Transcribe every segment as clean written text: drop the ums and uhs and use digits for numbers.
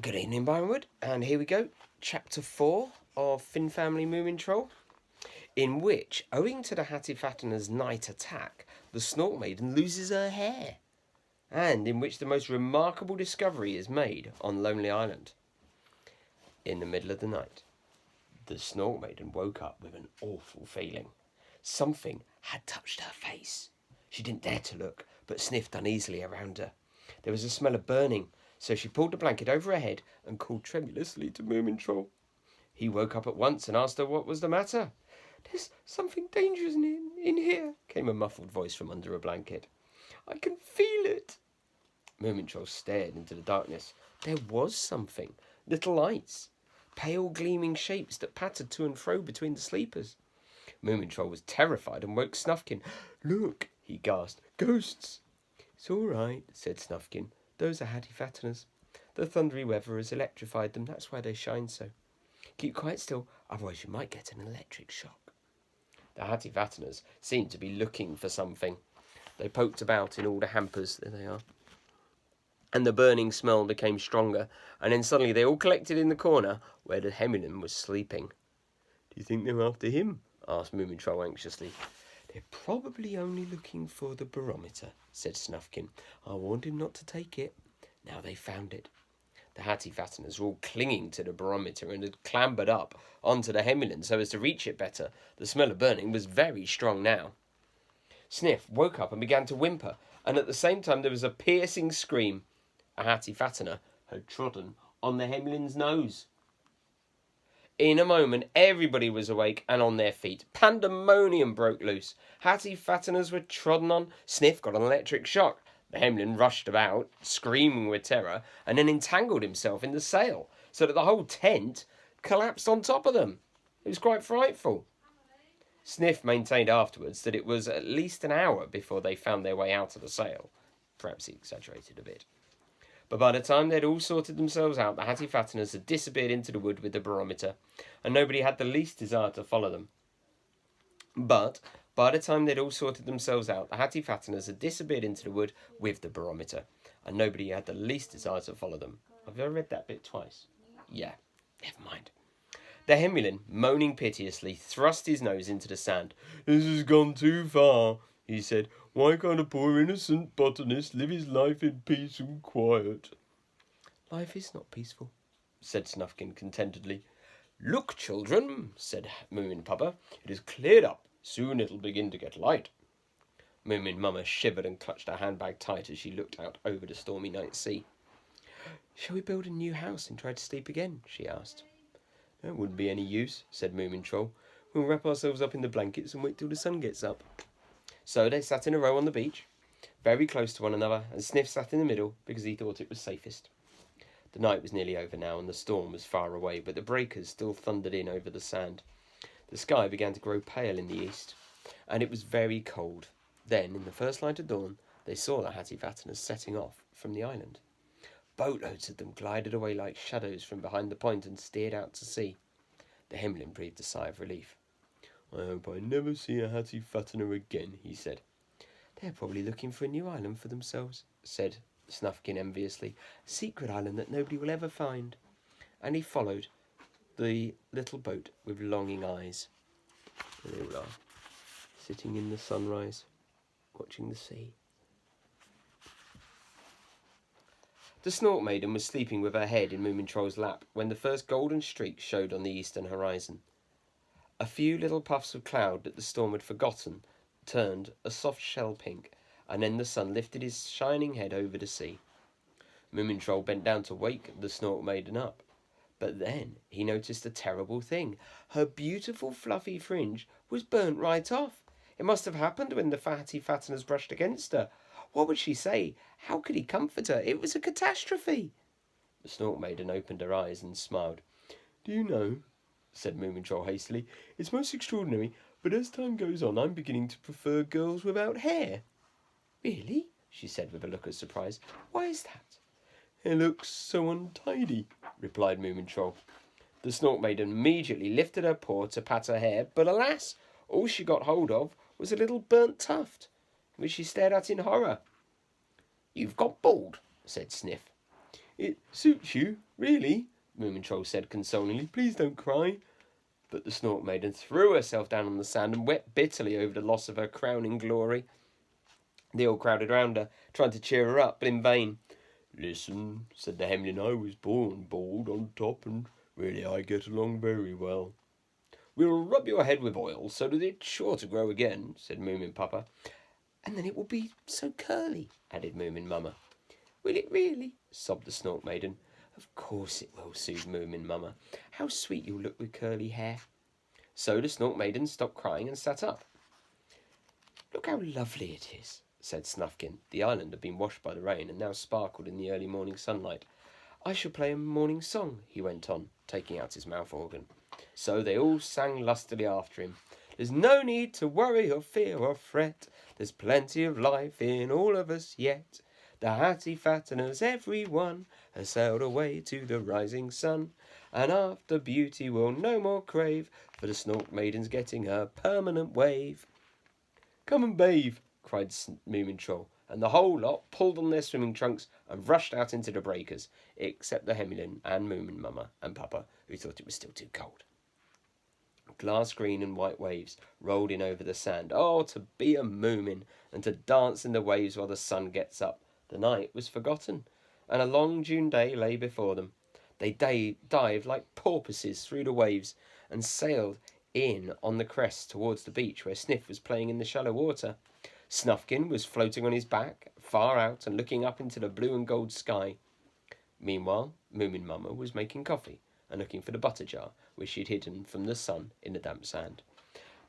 Good evening, Byronwood, and here we go, Chapter 4 of Family Moomintroll, in which, owing to the Hattifattener's night attack, the Snort Maiden loses her hair, and in which the most remarkable discovery is made on Lonely Island. In the middle of the night, the Snort Maiden woke up with an awful feeling. Something had touched her face. She didn't dare to look, but sniffed uneasily around her. There was a smell of burning, so she pulled the blanket over her head and called tremulously to Moomintroll. He woke up at once and asked her what was the matter. "There's something dangerous in here," came a muffled voice from under a blanket. "I can feel it." Moomintroll stared into the darkness. There was something. Little lights. Pale gleaming shapes that pattered to and fro between the sleepers. Moomintroll was terrified and woke Snufkin. "Look," he gasped. "Ghosts!" "It's all right," said Snufkin. "Those are Hattifatteners. The thundery weather has electrified them. That's why they shine so. Keep quite still, otherwise you might get an electric shock." The Hattifatteners seemed to be looking for something. They poked about in all the hampers. There they are. And the burning smell became stronger, and then suddenly they all collected in the corner where the Hemmelin was sleeping. "Do you think they're after him?" asked Moomintroll anxiously. "They're probably only looking for the barometer," said Snufkin. "I warned him not to take it. Now they found it." The Hattifatteners were all clinging to the barometer and had clambered up onto the Hemmelin so as to reach it better. The smell of burning was very strong now. Sniff woke up and began to whimper, and at the same time there was a piercing scream. A Hattifattener had trodden on the Hemmelin's nose. In a moment, everybody was awake and on their feet. Pandemonium broke loose. Hattifatteners were trodden on. Sniff got an electric shock. The Hemmelin rushed about, screaming with terror, and then entangled himself in the sail, so that the whole tent collapsed on top of them. It was quite frightful. Sniff maintained afterwards that it was at least an hour before they found their way out of the sail. Perhaps he exaggerated a bit. But by the time they had all sorted themselves out, the Hattifatteners had disappeared into the wood with the barometer, and nobody had the least desire to follow them. But by the time they'd all sorted themselves out, the Hattifatteners had disappeared into the wood with the barometer, and nobody had the least desire to follow them. Have you ever read that bit twice? Yeah, never mind. The Hemmelin, moaning piteously, thrust his nose into the sand. "This has gone too far," he said. "Why can't a poor innocent botanist live his life in peace and quiet?" "Life is not peaceful," said Snufkin contentedly. "Look, children," said Moomin Papa, "it has cleared up. Soon it'll begin to get light." Moomin Mama shivered and clutched her handbag tight as she looked out over the stormy night sea. "Shall we build a new house and try to sleep again?" she asked. "That wouldn't be any use," said Moomintroll. "We'll wrap ourselves up in the blankets and wait till the sun gets up." So they sat in a row on the beach, very close to one another, and Sniff sat in the middle because he thought it was safest. The night was nearly over now, and the storm was far away, but the breakers still thundered in over the sand. The sky began to grow pale in the east, and it was very cold. Then, in the first light of dawn, they saw the Hattifatteners setting off from the island. Boatloads of them glided away like shadows from behind the point and steered out to sea. The Hemmelin breathed a sigh of relief. "I hope I never see a Hattifattener again," he said. "They're probably looking for a new island for themselves," said Snufkin enviously. "A secret island that nobody will ever find." And he followed the little boat with longing eyes. And they all are, sitting in the sunrise, watching the sea. The Snort Maiden was sleeping with her head in Moomintroll's lap when the first golden streak showed on the eastern horizon. A few little puffs of cloud that the storm had forgotten turned a soft shell pink, and then the sun lifted his shining head over the sea. Moomintroll bent down to wake the Snort Maiden up. But then he noticed a terrible thing. Her beautiful fluffy fringe was burnt right off. It must have happened when the Hattifatteners brushed against her. What would she say? How could he comfort her? It was a catastrophe. The Snort Maiden opened her eyes and smiled. "Do you know," said Moomintroll hastily, "it's most extraordinary, but as time goes on I'm beginning to prefer girls without hair." "Really?" she said with a look of surprise. "Why is that?" "It looks so untidy," replied Moomintroll. The Snort Maiden immediately lifted her paw to pat her hair, but alas, all she got hold of was a little burnt tuft, which she stared at in horror. "You've got bald," said Sniff. It suits you, really, Moomintroll said consolingly. Please don't cry. But the Snork Maiden threw herself down on the sand and wept bitterly over the loss of her crowning glory. They all crowded round her, trying to cheer her up, but in vain. Listen, said the Hemlin, I was born bald on top, and really I get along very well. We'll rub your head with oil so that it's sure to grow again, said Moomin Papa. And then it will be so curly, added Moomin Mama. Will it really? Sobbed the Snork Maiden. Of course it will, soothed Moomin Mama. How sweet you'll look with curly hair. So the Snork Maiden stopped crying and sat up. Look how lovely it is, said Snufkin. The island had been washed by the rain and now sparkled in the early morning sunlight. I shall play a morning song, he went on, taking out his mouth organ. So they all sang lustily after him. There's no need to worry or fear or fret. There's plenty of life in all of us yet. The Hatty Fatteners, every one, has sailed away to the rising sun. And after beauty we'll no more crave, for the Snork Maiden's getting a permanent wave. Come and bathe, cried Moomintroll, and the whole lot pulled on their swimming trunks and rushed out into the breakers, except the Hemlin and Moomin Mama and Papa, who thought it was still too cold. Glass green and white waves rolled in over the sand. Oh, to be a Moomin, and to dance in the waves while the sun gets up. The night was forgotten, and a long June day lay before them. They dived like porpoises through the waves, and sailed in on the crest towards the beach where Sniff was playing in the shallow water. Snufkin was floating on his back, far out and looking up into the blue and gold sky. Meanwhile, Moomin Mama was making coffee and looking for the butter jar, which she had hidden from the sun in the damp sand.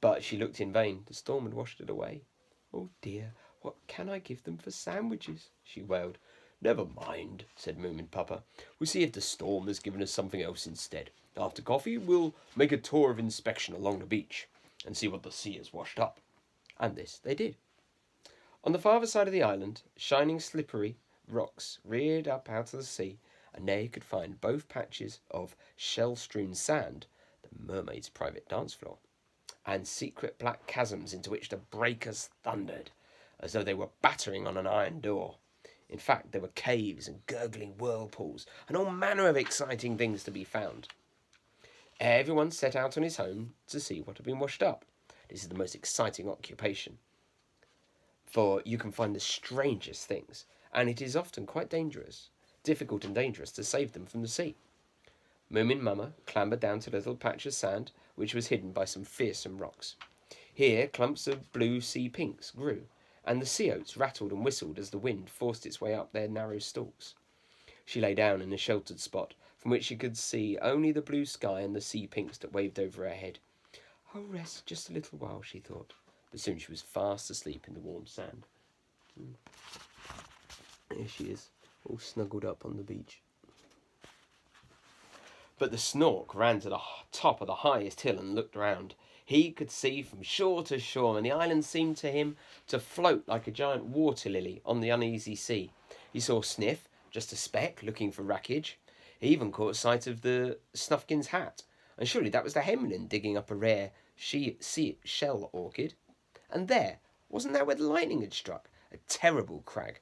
But she looked in vain. The storm had washed it away. Oh dear, what can I give them for sandwiches? She wailed. Never mind, said Moomin Papa. We'll see if the storm has given us something else instead. After coffee, we'll make a tour of inspection along the beach and see what the sea has washed up. And this they did. On the farther side of the island, shining slippery rocks reared up out of the sea, and there you could find both patches of shell-strewn sand, the mermaid's private dance floor, and secret black chasms into which the breakers thundered, as though they were battering on an iron door. In fact, there were caves and gurgling whirlpools, and all manner of exciting things to be found. Everyone set out on his own to see what had been washed up. This is the most exciting occupation, for you can find the strangest things, and it is often quite difficult and dangerous to save them from the sea. Moomin Mama clambered down to a little patch of sand, which was hidden by some fearsome rocks. Here clumps of blue sea pinks grew, and the sea oats rattled and whistled as the wind forced its way up their narrow stalks. She lay down in a sheltered spot, from which she could see only the blue sky and the sea pinks that waved over her head. I'll rest just a little while, she thought, but soon she was fast asleep in the warm sand. Here she is, all snuggled up on the beach. But the Snork ran to the top of the highest hill and looked round. He could see from shore to shore, and the island seemed to him to float like a giant water lily on the uneasy sea. He saw Sniff, just a speck, looking for wreckage. He even caught sight of the Snufkin's hat, and surely that was the Hemlin digging up a rare sea shell orchid. And there, wasn't that where the lightning had struck? A terrible crag,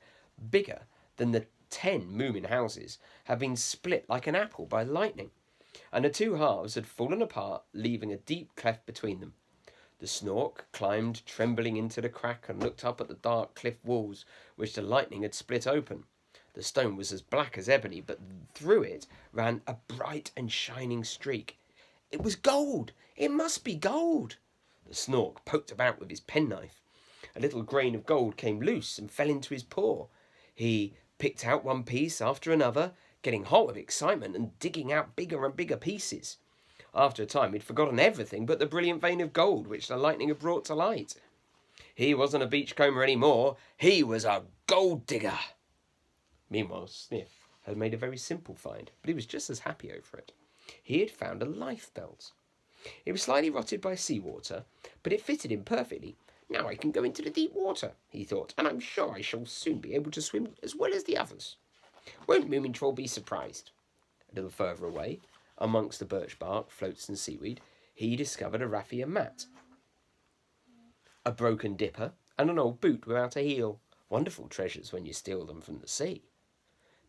bigger than the 10 Moomin houses, had been split like an apple by lightning, and the two halves had fallen apart, leaving a deep cleft between them. The Snork climbed trembling into the crack and looked up at the dark cliff walls which the lightning had split open. The stone was as black as ebony, but through it ran a bright and shining streak. It was gold! It must be gold! The Snork poked about with his penknife. A little grain of gold came loose and fell into his paw. He picked out one piece after another, getting hot with excitement and digging out bigger and bigger pieces. After a time, he'd forgotten everything but the brilliant vein of gold which the lightning had brought to light. He wasn't a beachcomber any more. He was a gold digger. Meanwhile, Sniff had made a very simple find, but he was just as happy over it. He had found a life belt. It was slightly rotted by seawater, but it fitted him perfectly. Now I can go into the deep water, he thought, and I'm sure I shall soon be able to swim as well as the others. Won't Moomintroll be surprised? A little further away, amongst the birch bark, floats and seaweed, he discovered a raffia mat, a broken dipper, and an old boot without a heel. Wonderful treasures when you steal them from the sea.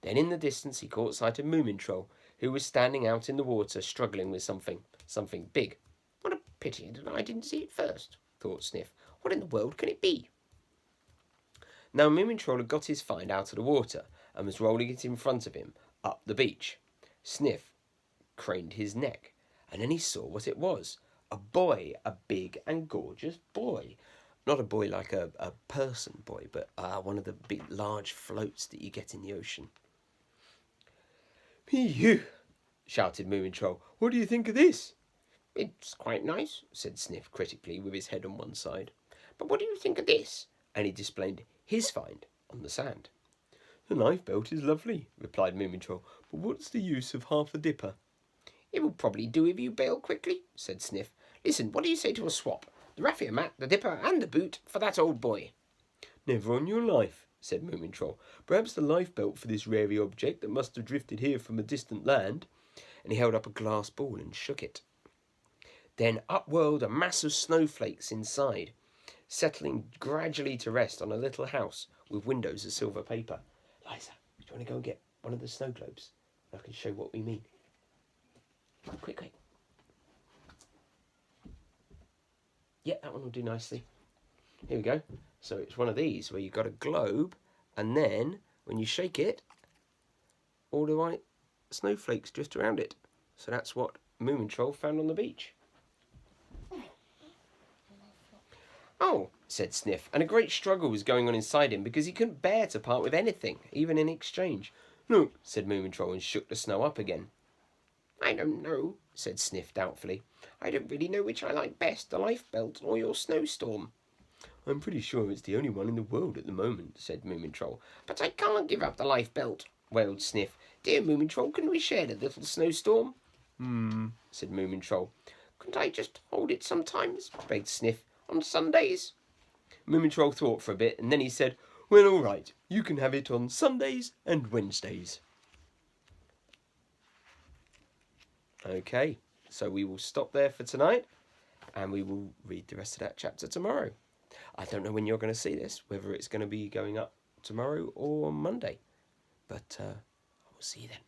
Then in the distance he caught sight of Moomintroll, who was standing out in the water struggling with something big. What a pity that I didn't see it first, thought Sniff. What in the world can it be? Now Moomintroll had got his find out of the water and was rolling it in front of him up the beach. Sniff craned his neck, and then he saw what it was. A boy, a big and gorgeous boy. Not a boy like a person boy, but one of the big, large floats that you get in the ocean. "Phew!" shouted Moomintroll. "What do you think of this?" "It's quite nice," said Sniff critically, with his head on one side. "But what do you think of this?" And he displayed his find on the sand. "The lifebelt is lovely," replied Moomintroll, "but what's the use of half a dipper?" "It will probably do if you bail quickly," said Sniff. "Listen, what do you say to a swap? The raffia mat, the dipper, and the boot for that old boy." "Never on your life," said Moomintroll. "Perhaps the lifebelt for this rare object that must have drifted here from a distant land." And he held up a glass ball and shook it. Then up whirled a mass of snowflakes inside, settling gradually to rest on a little house with windows of silver paper. "Liza, do you want to go and get one of the snow globes? I can show what we mean." Quick, quick. Yeah, that one will do nicely. Here we go. So it's one of these where you've got a globe, and then when you shake it, all the white snowflakes drift around it. So that's what Moomintroll found on the beach. "Oh," said Sniff, and a great struggle was going on inside him because he couldn't bear to part with anything, even in exchange. "Look," said Moomintroll, and shook the snow up again. "I don't know," said Sniff doubtfully. "I don't really know which I like best, the lifebelt or your snowstorm." "I'm pretty sure it's the only one in the world at the moment," said Moomintroll. "But I can't give up the lifebelt," wailed Sniff. "Dear Moomintroll, can we share the little snowstorm?" Said Moomintroll. "Couldn't I just hold it sometimes?" begged Sniff. "On Sundays?" Moomintroll thought for a bit, and then he said, "Well, all right, you can have it on Sundays and Wednesdays." Okay, so we will stop there for tonight, and we will read the rest of that chapter tomorrow. I don't know when you're going to see this, whether it's going to be going up tomorrow or Monday, but I will see you then.